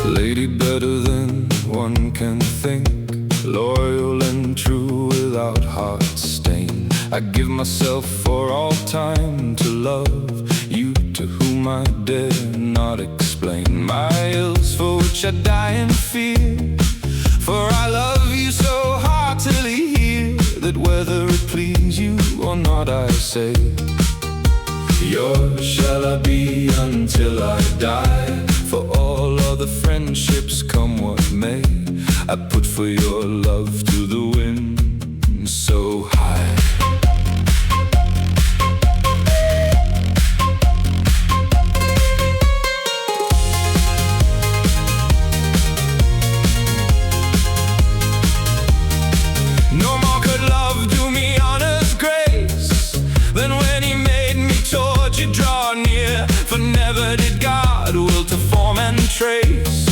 Lady better than one can think, loyal and true without heart stain. I give myself for all time to love you, to whom I dare not explain my ills, for which I die in fear. For I love you so heartily here, that whether it please you or not, I say, yours shall I be until I die. For all other friendships, come what may, I put for your love to the wind so high. No more could love do me honor's grace than when he made me toward you draw near. For never did God will to form and trace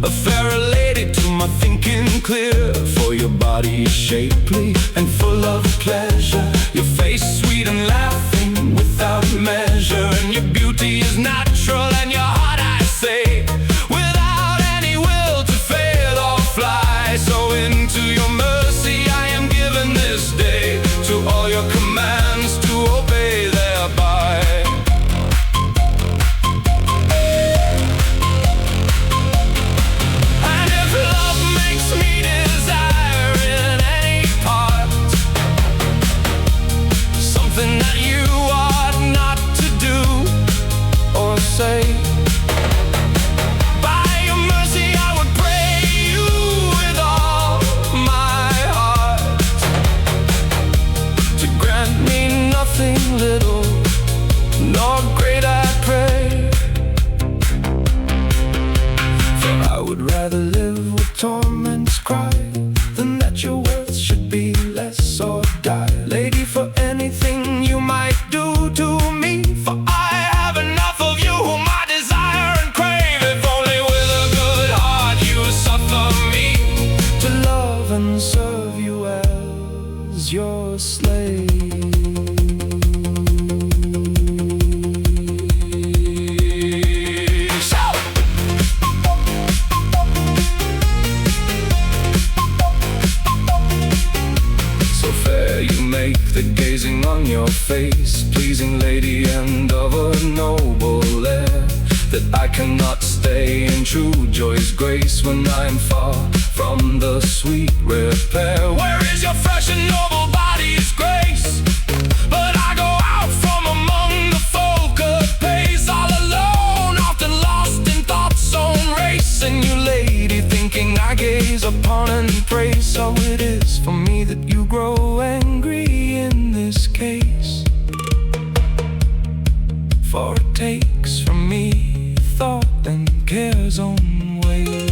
a fairer lady to my thinking clear. For your body is shapely and full of pleasure, your face sweet and laughing without measure, and your beauty is natural and your heart, I say, without any will to fail or fly. So into your mercy I am given this day, to all your commands to obey thereby. By your mercy I would pray you with all my heart, to grant me nothing little nor great, I pray. For I would rather live with torments cry than that your worth should be less or die. Lady, for anything you might do to me, for I have enough of you whom I desire and crave. If only with a good heart you suffer me to love and serve you as your slave. So fair you make the gazing on your face, pleasing lady and of a noble air, that I cannot stay in true joy's grace when I am far from the sweet rare pair. Where is your fresh and noble body's grace? But I go out from among the folk apace, all alone, often lost in thought's own race. And you lady thinking I gaze upon and praise, so it is for me that you grow angry in this case. For it takes from me thought and care's own ways.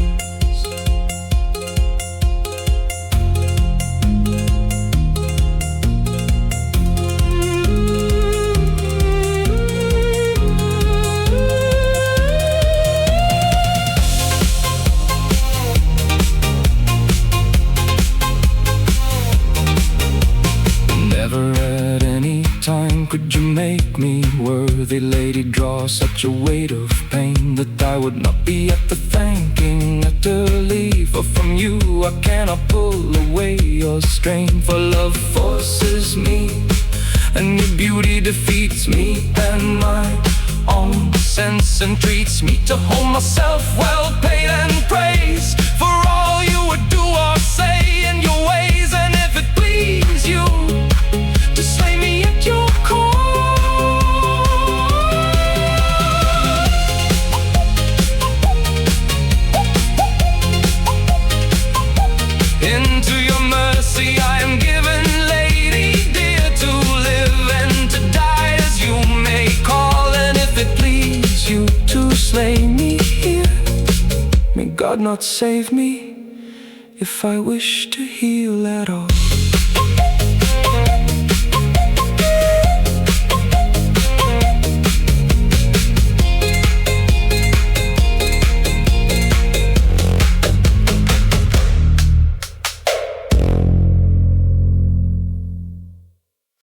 Never at any time could you make me worthy, lady, draw such a weight of pain that I would not be at the thanking utterly. For from you I cannot pull away your strain, for love forces me and your beauty defeats me, and my own sense entreats me to hold myself well paid and praised for all you would do or say in your ways. And if it please you to slay me at your core, into your mercy I am given, lady dear, to live and to die as you may call. And if it please you to slay me here, may God not save me if I wish to heal